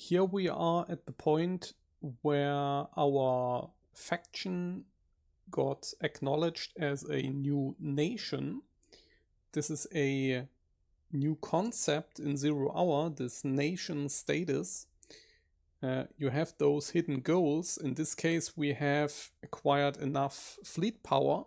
Here we are at the point where our faction got acknowledged as a new nation. This is a new concept in 0 Hour, this nation status. You have those hidden goals. In this case, we have acquired enough fleet power,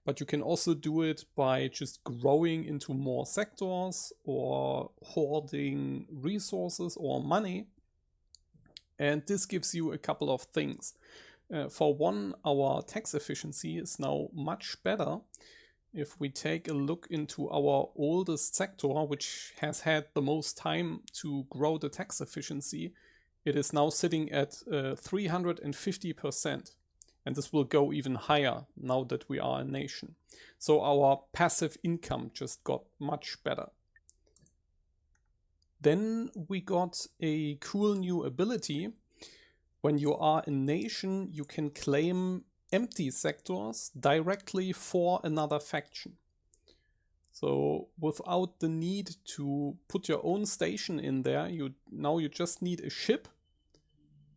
but you can also do it by just growing into more sectors or hoarding resources or money. And this gives you a couple of things. For one, our tax efficiency is now much better. If we take a look into our oldest sector, which has had the most time to grow the tax efficiency, it is now sitting at 350%. And this will go even higher now that we are a nation. So our passive income just got much better. Then we got a cool new ability. When you are a nation, you can claim empty sectors directly for another faction. So without the need to put your own station in there, now you just need a ship,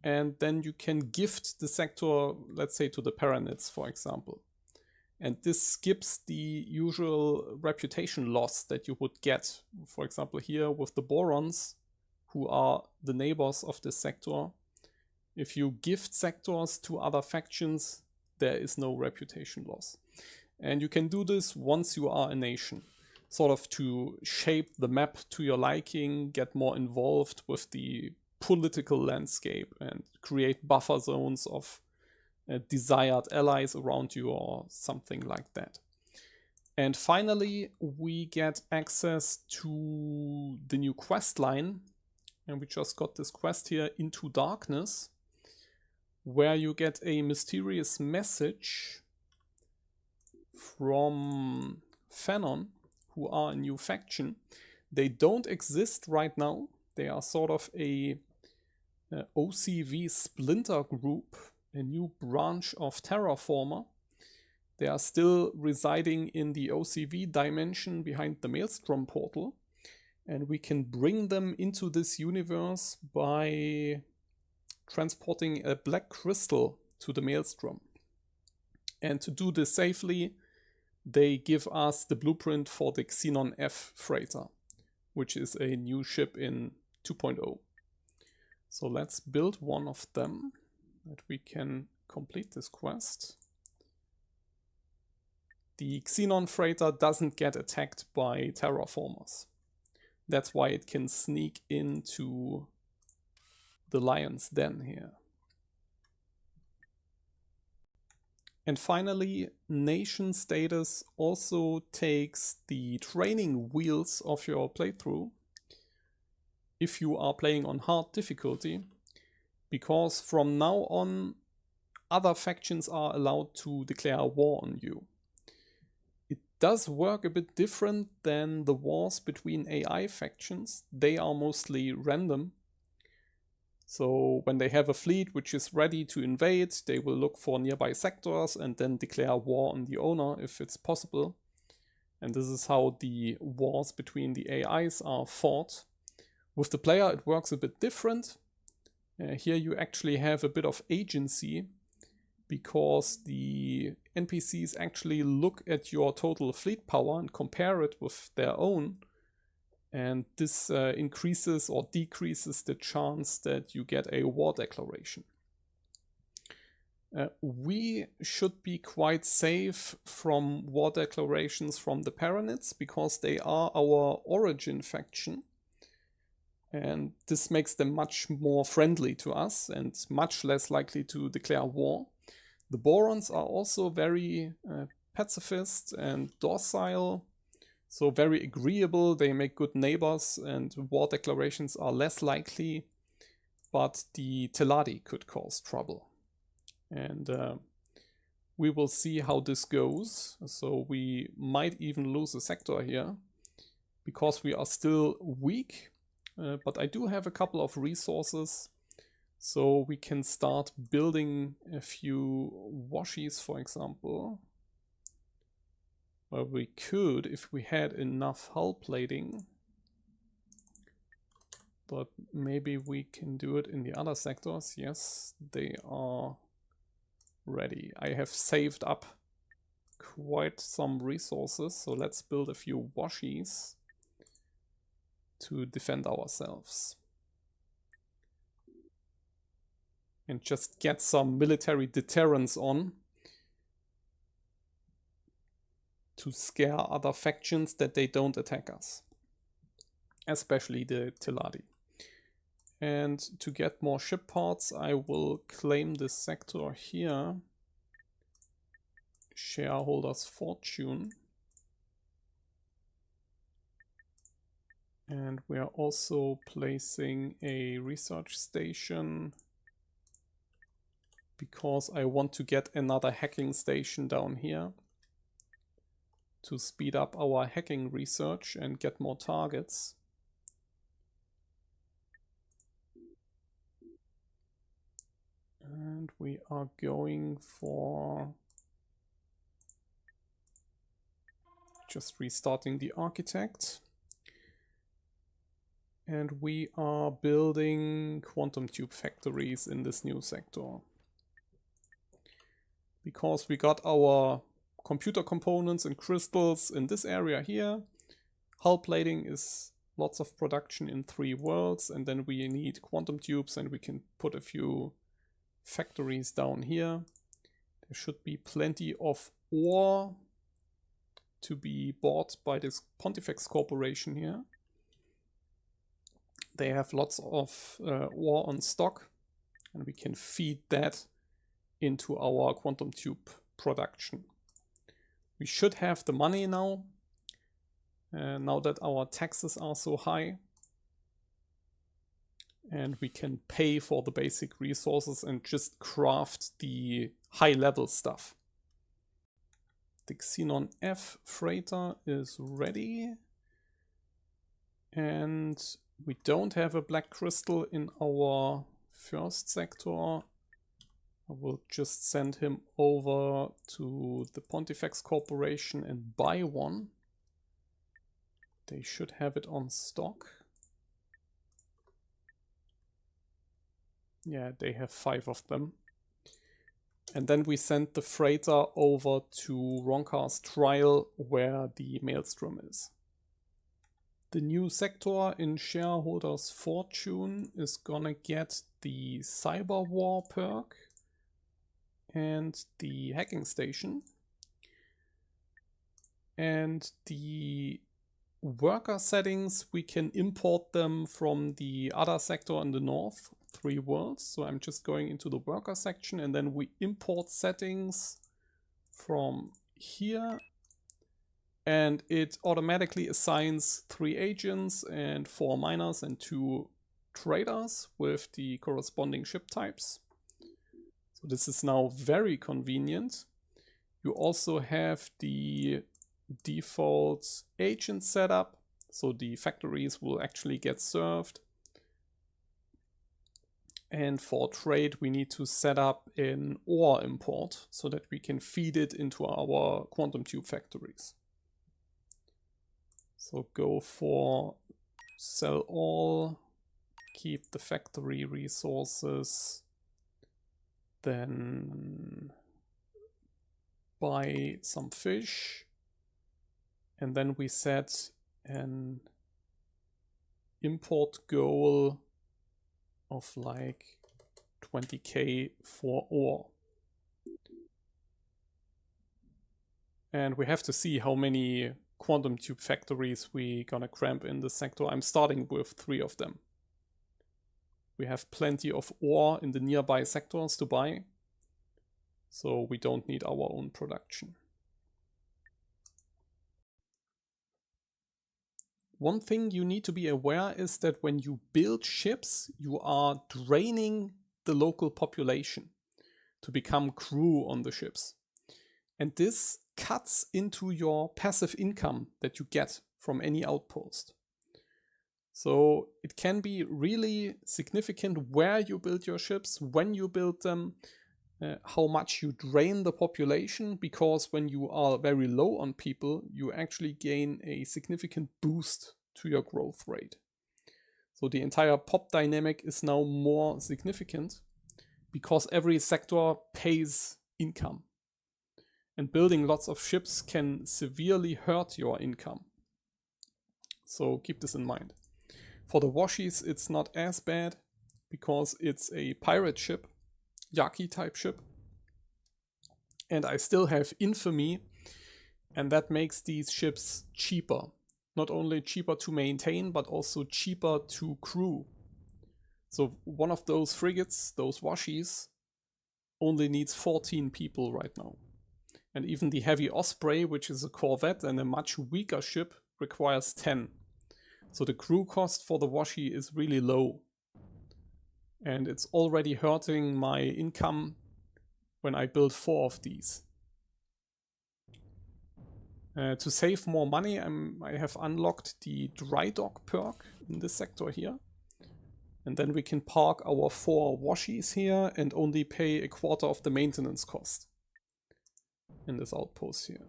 and then you can gift the sector, let's say, to the Pyramids, for example. And this skips the usual reputation loss that you would get. For example, here with the Borons, who are the neighbors of this sector. If you gift sectors to other factions, there is no reputation loss. And you can do this once you are a nation, sort of to shape the map to your liking, get more involved with the political landscape and create buffer zones of desired allies around you or something like that. And finally, we get access to the new quest line. And we just got this quest here, Into Darkness, where you get a mysterious message from Fanon, who are a new faction. They don't exist right now. They are sort of a OCV splinter group, a new branch of Terraformer. They are still residing in the OCV dimension behind the Maelstrom portal, and we can bring them into this universe by transporting a black crystal to the Maelstrom. And to do this safely, they give us the blueprint for the Xenon F freighter, which is a new ship in 2.0. So let's build one of them that we can complete this quest. The Xenon freighter doesn't get attacked by terraformers. That's why it can sneak into the lion's den here. And finally, nation status also takes the training wheels of your playthrough if you are playing on hard difficulty, because from now on other factions are allowed to declare war on you. It does work a bit different than the wars between AI factions. They are mostly random. So when they have a fleet which is ready to invade, they will look for nearby sectors and then declare war on the owner if it's possible. And this is how the wars between the AIs are fought. With the player, it works a bit different. Here you actually have a bit of agency, because the NPCs actually look at your total fleet power and compare it with their own. And this increases or decreases the chance that you get a war declaration. We should be quite safe from war declarations from the Pyramids, because they are our origin faction. And this makes them much more friendly to us and much less likely to declare war. The Borons are also very pacifist and docile, so very agreeable. They make good neighbors, and war declarations are less likely, but the Teladi could cause trouble. And we will see how this goes. So we might even lose a sector here, because we are still weak. But I do have a couple of resources, so we can start building a few washies, for example. Well, we could, if we had enough hull plating, but maybe we can do it in the other sectors. Yes, they are ready. I have saved up quite some resources, so let's build a few washies to defend ourselves. And just get some military deterrence on to scare other factions that they don't attack us. Especially the Teladi. And to get more ship parts, I will claim this sector here. Shareholders' fortune. And we are also placing a research station because I want to get another hacking station down here to speed up our hacking research and get more targets. And we are going for just restarting the architect. And we are building quantum tube factories in this new sector. Because we got our computer components and crystals in this area here. Hull plating is lots of production in 3 worlds, and then we need quantum tubes, and we can put a few factories down here. There should be plenty of ore to be bought by this Pontifex Corporation here. They have lots of ore on stock, and we can feed that into our quantum tube production. We should have the money now, now that our taxes are so high. And we can pay for the basic resources and just craft the high level stuff. The Xenon F freighter is ready. And we don't have a black crystal in our first sector. I will just send him over to the Pontifex Corporation and buy one. They should have it on stock. Yeah, they have 5 of them. And then we send the freighter over to Ronkar's trial where the Maelstrom is. The new sector in Shareholders' Fortune is gonna get the Cyber War perk and the hacking station. And the worker settings, we can import them from the other sector in the north, 3 worlds. So I'm just going into the worker section, and then we import settings from here. And it automatically assigns 3 agents and 4 miners and 2 traders with the corresponding ship types. So this is now very convenient. You also have the default agent setup, so the factories will actually get served. And for trade, we need to set up an ore import so that we can feed it into our quantum tube factories. So go for sell all, keep the factory resources, then buy some fish, and then we set an import goal of like 20k for ore. And we have to see how many quantum tube factories we gonna cramp in this sector. I'm starting with 3 of them. We have plenty of ore in the nearby sectors to buy, so we don't need our own production. One thing you need to be aware is that when you build ships, you are draining the local population to become crew on the ships. And this cuts into your passive income that you get from any outpost. So it can be really significant where you build your ships, when you build them, how much you drain the population, because when you are very low on people, you actually gain a significant boost to your growth rate. So the entire pop dynamic is now more significant because every sector pays income. And building lots of ships can severely hurt your income. So keep this in mind. For the washies, it's not as bad because it's a pirate ship, Yaki type ship. And I still have infamy, and that makes these ships cheaper. Not only cheaper to maintain, but also cheaper to crew. So one of those frigates, those washies, only needs 14 people right now. And even the Heavy Osprey, which is a corvette and a much weaker ship, requires 10. So the crew cost for the washi is really low. And it's already hurting my income when I build 4 of these. To save more money, I have unlocked the dry dock perk in this sector here. And then we can park our 4 washies here and only pay a quarter of the maintenance cost in this outpost here.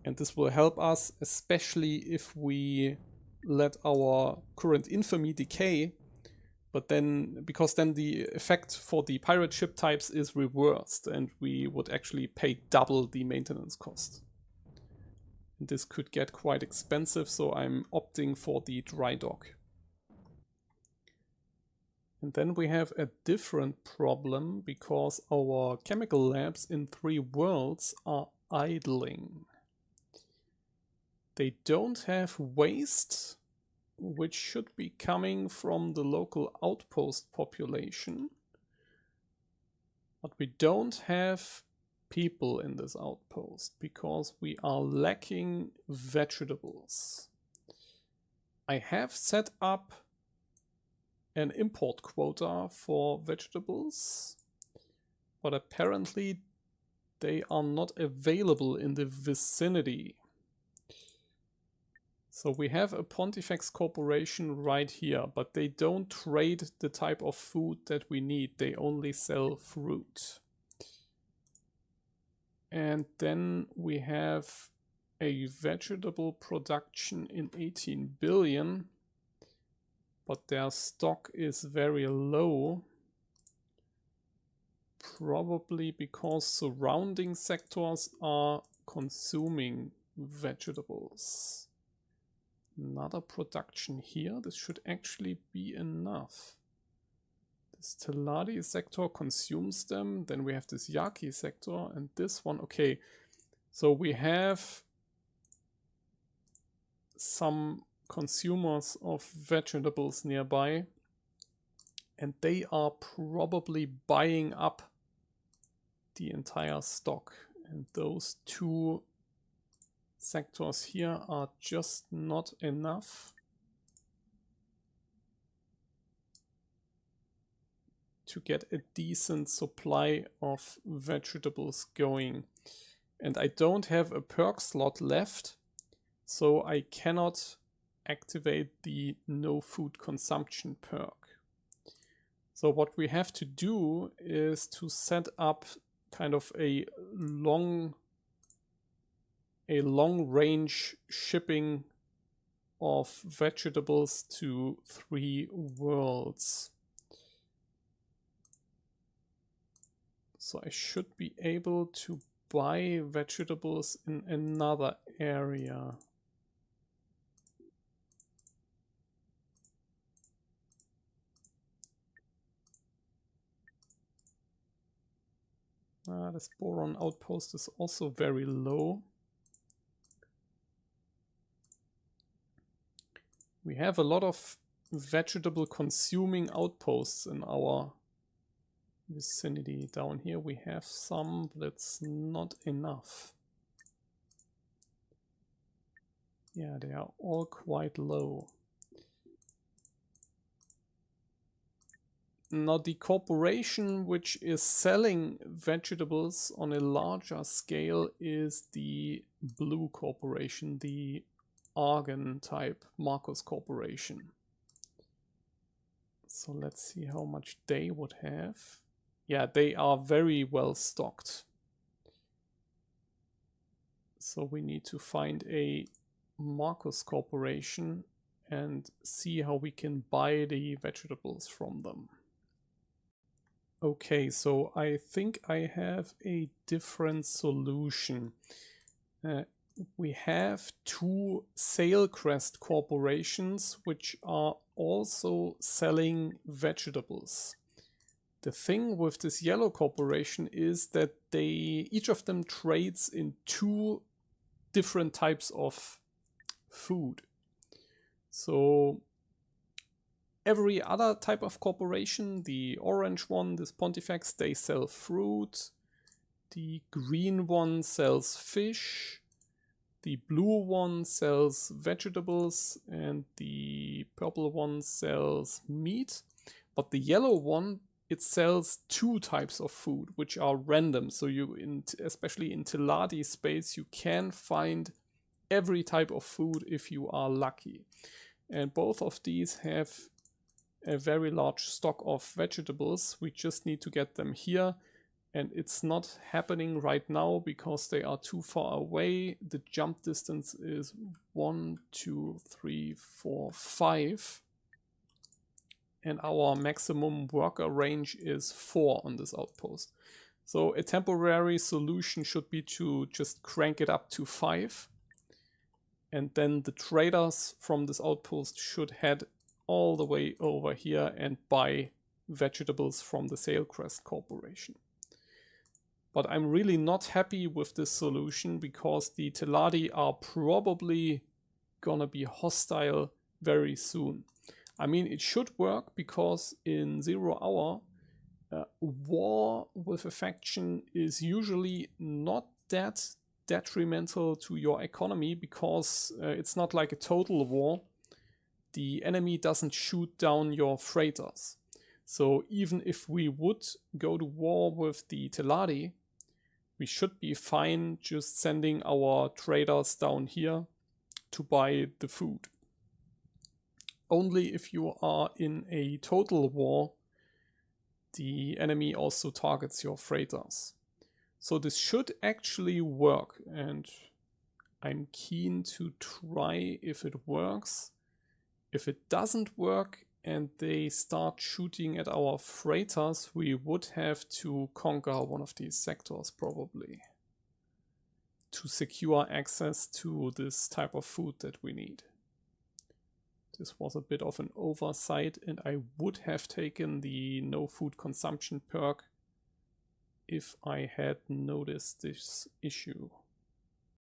And this will help us, especially if we let our current infamy decay, but then, because then the effect for the pirate ship types is reversed and we would actually pay double the maintenance cost. And this could get quite expensive, so I'm opting for the dry dock. And then we have a different problem because our chemical labs in 3 worlds are idling. They don't have waste, which should be coming from the local outpost population. But we don't have people in this outpost because we are lacking vegetables. I have set up an import quota for vegetables, but apparently they are not available in the vicinity. So we have a Pontifex Corporation right here, but they don't trade the type of food that we need. They only sell fruit. And then we have a vegetable production in 18 billion, but their stock is very low. Probably because surrounding sectors are consuming vegetables. Another production here. This should actually be enough. This Teladi sector consumes them. Then we have this Yaki sector and this one. Okay, so we have some consumers of vegetables nearby. And they are probably buying up the entire stock. And those 2 sectors here are just not enough to get a decent supply of vegetables going. And I don't have a perk slot left, so I cannot activate the no food consumption perk. So what we have to do is to set up kind of a long range shipping of vegetables to 3 worlds. So I should be able to buy vegetables in another area. This boron outpost is also very low. We have a lot of vegetable consuming outposts in our vicinity. Down here we have some, but it's not enough. Yeah, they are all quite low. Now the corporation which is selling vegetables on a larger scale is the blue corporation, the Argon type Marcos Corporation. So let's see how much they would have. Yeah, they are very well stocked. So we need to find a Marcos Corporation and see how we can buy the vegetables from them. Okay, so I think I have a different solution. We have two SailCrest corporations which are also selling vegetables. The thing with this yellow corporation is that each of them trades in two different types of food. So every other type of corporation, the orange one, this Pontifex, they sell fruit. The green one sells fish. The blue one sells vegetables, and the purple one sells meat. But the yellow one, it sells two types of food, which are random. So especially in Teladi space, you can find every type of food if you are lucky. And both of these have a very large stock of vegetables. We just need to get them here. And it's not happening right now because they are too far away. The jump distance is 1, 2, 3, 4, 5. And our maximum worker range is 4 on this outpost. So a temporary solution should be to just crank it up to 5. And then the traders from this outpost should head all the way over here and buy vegetables from the SailCrest corporation. But I'm really not happy with this solution because the Teladi are probably gonna be hostile very soon. I mean, it should work because in 0 hour, war with a faction is usually not that detrimental to your economy because it's not like a total war. The enemy doesn't shoot down your freighters. So even if we would go to war with the Teladi, we should be fine just sending our traders down here to buy the food. Only if you are in a total war, the enemy also targets your freighters. So this should actually work, and I'm keen to try if it works. If it doesn't work and they start shooting at our freighters, we would have to conquer one of these sectors probably to secure access to this type of food that we need. This was a bit of an oversight, and I would have taken the no food consumption perk if I had noticed this issue.